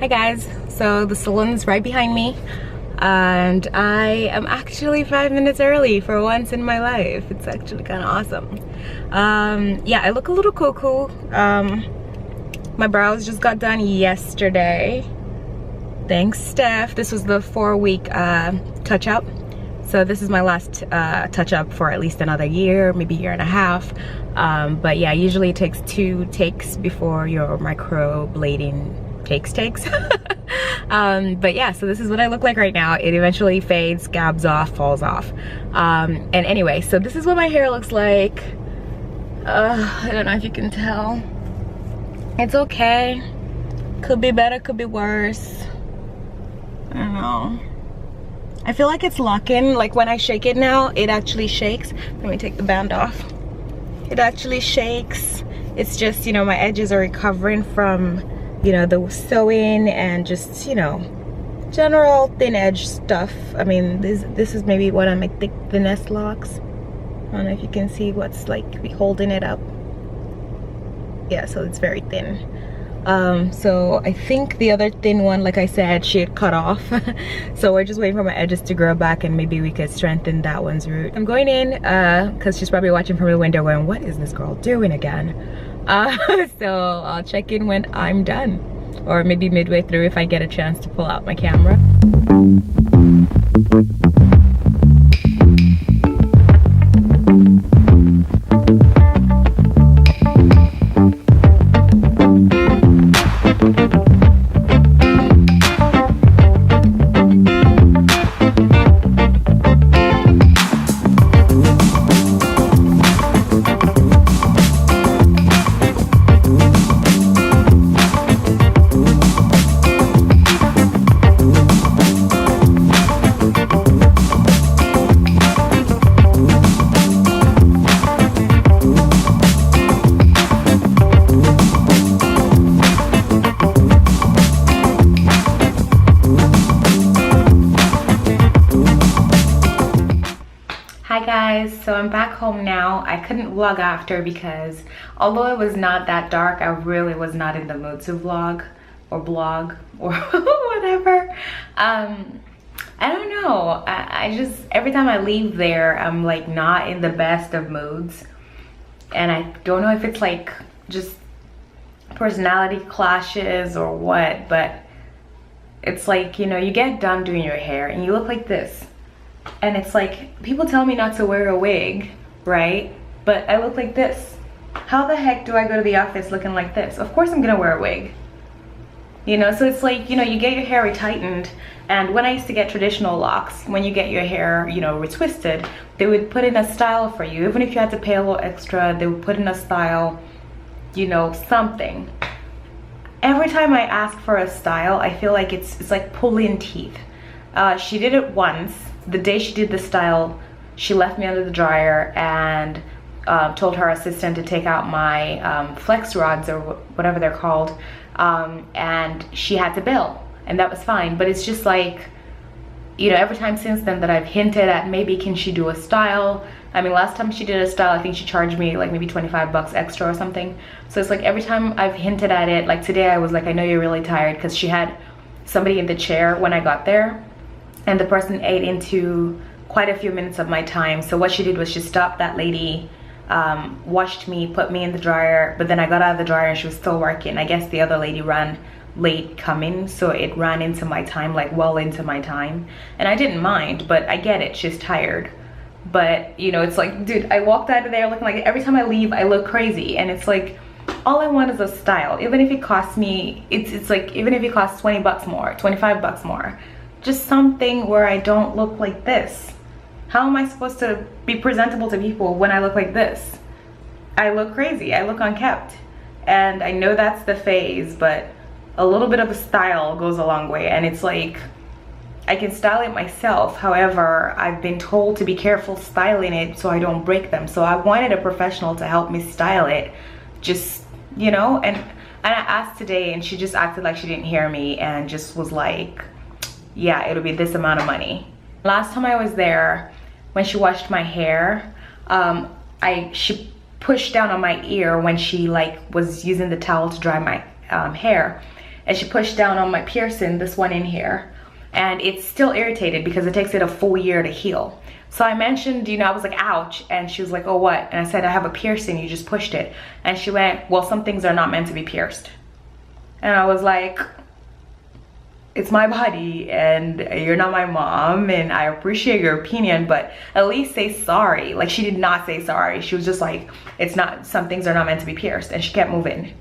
Hi guys, so the salon's right behind me and I am actually 5 minutes early for once in my life. It's actually kind of awesome. Yeah, I look a little cuckoo. My brows just got done yesterday. Thanks, Steph. This was the 4-week touch-up. So this is my last touch-up for at least another year, maybe year and a half. But yeah, usually it takes 2 takes before your microblading takes. But yeah, so this is what I look like right now. It eventually fades, scabs off, falls off. And anyway, so this is what my hair looks like. I don't know if you can tell. It's okay. Could be better, could be worse. I don't know. I feel like it's locking. Like when I shake it now, it actually shakes. Let me take the band off. It actually shakes. It's just, you know, my edges are recovering from, you know, the sewing and just, you know, general thin edge stuff. I mean, this is maybe one of my thinnest locks. I don't know if you can see what's like holding it up. Yeah, so it's very thin. So I think the other thin one, like I said, she had cut off. So we're just waiting for my edges to grow back and maybe we could strengthen that one's root. I'm going in because she's probably watching from the window going, what is this girl doing again? So I'll check in when I'm done, or maybe midway through if I get a chance to pull out my camera. Hi guys, so I'm back home now. I couldn't vlog after because although it was not that dark, I really was not in the mood to vlog or blog or whatever. I don't know. I just, every time I leave there, I'm like not in the best of moods. And I don't know if it's like just personality clashes or what, but it's like, you know, you get done doing your hair and you look like this. And it's like, people tell me not to wear a wig, right? But I look like this. How the heck do I go to the office looking like this? Of course I'm gonna wear a wig. You know, so it's like, you know, you get your hair retightened. And when I used to get traditional locks, when you get your hair, you know, retwisted, they would put in a style for you. Even if you had to pay a little extra, they would put in a style, you know, something. Every time I ask for a style, I feel like it's like pulling teeth. She did it once. The day she did the style, she left me under the dryer and told her assistant to take out my flex rods or whatever they're called, and she had to bill, and that was fine. But it's just like, you know, every time since then that I've hinted at maybe can she do a style. I mean, last time she did a style, I think she charged me like maybe 25 bucks extra or something. So it's like every time I've hinted at it, like today I was like, I know you're really tired, because she had somebody in the chair when I got there. And the person ate into quite a few minutes of my time. So what she did was she stopped that lady, washed me, put me in the dryer, but then I got out of the dryer and she was still working. I guess the other lady ran late coming, so it ran into my time, like well into my time. And I didn't mind, but I get it, she's tired. But you know, it's like, dude, I walked out of there looking like, every time I leave, I look crazy. And it's like, all I want is a style. Even if it costs me, it's like, even if it costs 20 bucks more, 25 bucks more, just something where I don't look like this. How am I supposed to be presentable to people when I look like this? I look crazy, I look unkempt. And I know that's the phase, but a little bit of a style goes a long way. And it's like, I can style it myself. However, I've been told to be careful styling it so I don't break them. So I wanted a professional to help me style it. Just, you know, and I asked today and she just acted like she didn't hear me and just was like, yeah, it'll be this amount of money. Last time I was there, when she washed my hair, she pushed down on my ear when she like was using the towel to dry my hair, and she pushed down on my piercing, this one in here, and it's still irritated because it takes it a full year to heal. So I mentioned, you know, I was like, ouch, and she was like, oh, what? And I said, I have a piercing, you just pushed it. And she went, well, some things are not meant to be pierced. And I was like, it's my body and you're not my mom, and I appreciate your opinion, but at least say sorry. Like, she did not say sorry. She was just like, it's not, some things are not meant to be pierced, and she kept moving.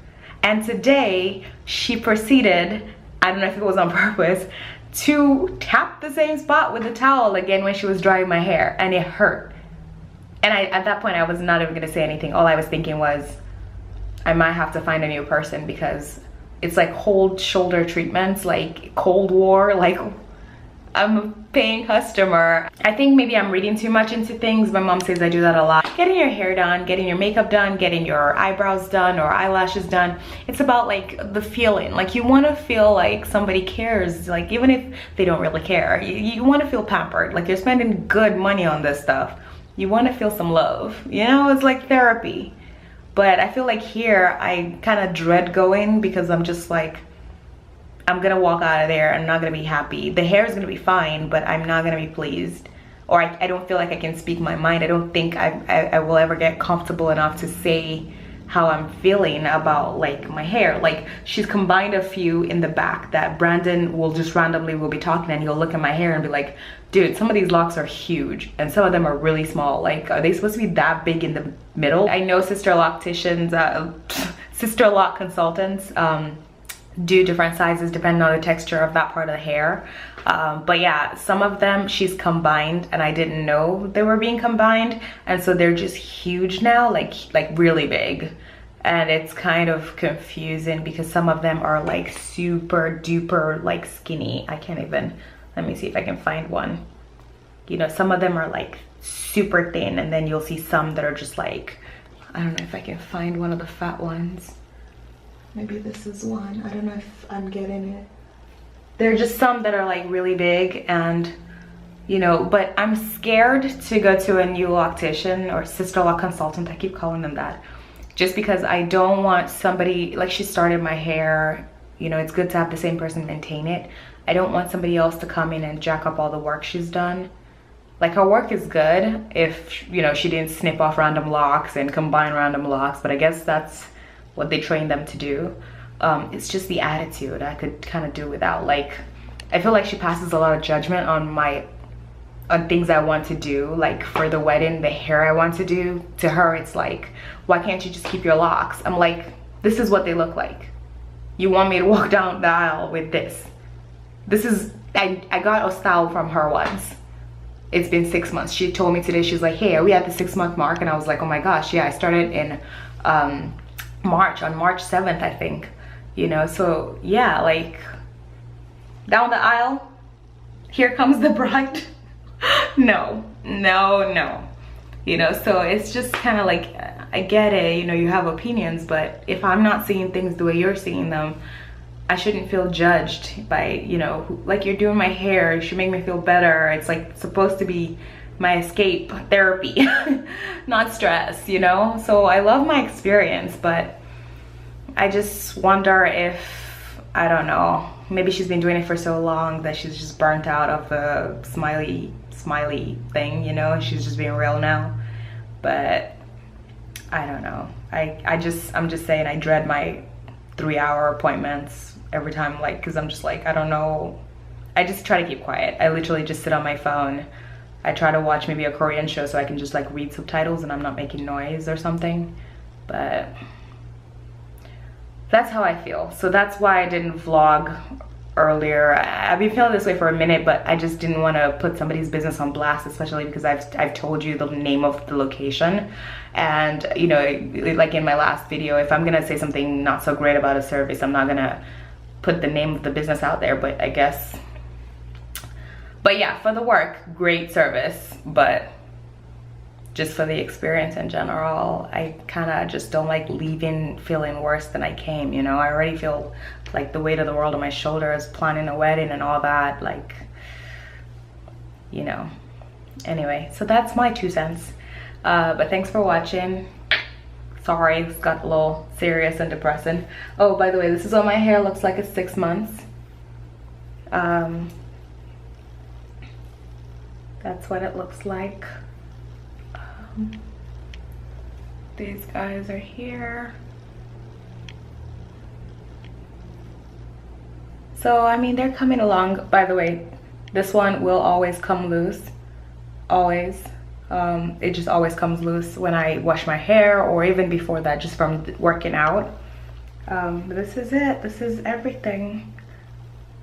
And today she proceeded, I don't know if it was on purpose, to tap the same spot with the towel again when she was drying my hair, and it hurt. And at that point I was not even gonna say anything. All I was thinking was, I might have to find a new person, because it's like cold shoulder treatments, like Cold War, like I'm a paying customer. I think maybe I'm reading too much into things. My mom says I do that a lot. Getting your hair done, getting your makeup done, getting your eyebrows done or eyelashes done, it's about like the feeling. Like, you want to feel like somebody cares, like even if they don't really care. You want to feel pampered, like you're spending good money on this stuff. You want to feel some love, you know? It's like therapy. But I feel like here I kind of dread going, because I'm just like, I'm gonna walk out of there and I'm not gonna be happy. The hair is gonna be fine, but I'm not gonna be pleased. Or I don't feel like I can speak my mind. I don't think I will ever get comfortable enough to say how I'm feeling about like my hair. Like, she's combined a few in the back that Brandon will just randomly will be talking, and he'll look at my hair and be like, dude, some of these locks are huge and some of them are really small. Like, are they supposed to be that big in the middle? I know Sisterlock consultants do different sizes depending on the texture of that part of the hair. But yeah, some of them she's combined, and I didn't know they were being combined, and so they're just huge now, like really big. And it's kind of confusing because some of them are like super duper like skinny. I can't even, let me see if I can find one. You know, some of them are like super thin, and then you'll see some that are just like, I don't know if I can find one of the fat ones. Maybe this is one. I don't know if I'm getting it. There are just some that are like really big, and you know, but I'm scared to go to a new optician or Sisterlock consultant. I keep calling them that, just because I don't want somebody, like, she started my hair, you know, it's good to have the same person maintain it. I don't want somebody else to come in and jack up all the work she's done. Like, her work is good if, you know, she didn't snip off random locks and combine random locks, but I guess that's what they train them to do. It's just the attitude I could kind of do without. Like, I feel like she passes a lot of judgment on things I want to do, like for the wedding, the hair I want to do. To her, it's like, why can't you just keep your locks? I'm like, this is what they look like. You want me to walk down the aisle with this? This is, I got a style from her once. It's been 6 months. She told me today, she's like, hey, are we at the 6-month mark? And I was like, oh my gosh, yeah, I started in March, on March 7th, I think. You know, so yeah, like, down the aisle, here comes the bride. No, no, no. You know, so it's just kind of like, I get it, you know, you have opinions, but if I'm not seeing things the way you're seeing them, I shouldn't feel judged by, you know, like, you're doing my hair, you should make me feel better. It's like supposed to be my escape therapy, not stress, you know? So I love my experience, but I just wonder if, I don't know, maybe she's been doing it for so long that she's just burnt out of the smiley thing, you know? She's just being real now. But I don't know. I'm just saying, I dread my 3-hour appointments every time, like, because I'm just like, I don't know. I just try to keep quiet. I literally just sit on my phone. I try to watch maybe a Korean show so I can just like read subtitles and I'm not making noise or something. But that's how I feel. So that's why I didn't vlog earlier. I've been feeling this way for a minute, but I just didn't want to put somebody's business on blast, especially because I've told you the name of the location. And you know, like in my last video, if I'm gonna say something not so great about a service, I'm not gonna put the name of the business out there. But I guess, but yeah, for the work, great service, but just for the experience in general, I kind of just don't like leaving feeling worse than I came, you know? I already feel like the weight of the world on my shoulders, planning a wedding and all that, like, you know. Anyway, so that's my 2 cents. But thanks for watching. Sorry, it's got a little serious and depressing. Oh, by the way, this is what my hair looks like at 6 months. That's what it looks like. These guys are here. So, I mean, they're coming along. By the way, this one will always come loose. Always. It just always comes loose when I wash my hair, or even before that, just from working out. But this is it. This is everything.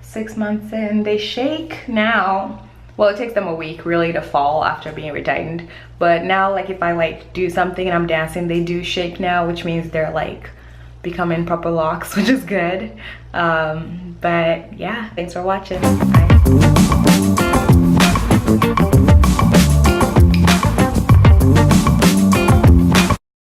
6 months in. They shake now. Well, it takes them a week really to fall after being retightened. But now, like, if I like do something and I'm dancing, they do shake now, which means they're like becoming proper locks, which is good. But yeah, thanks for watching. Bye.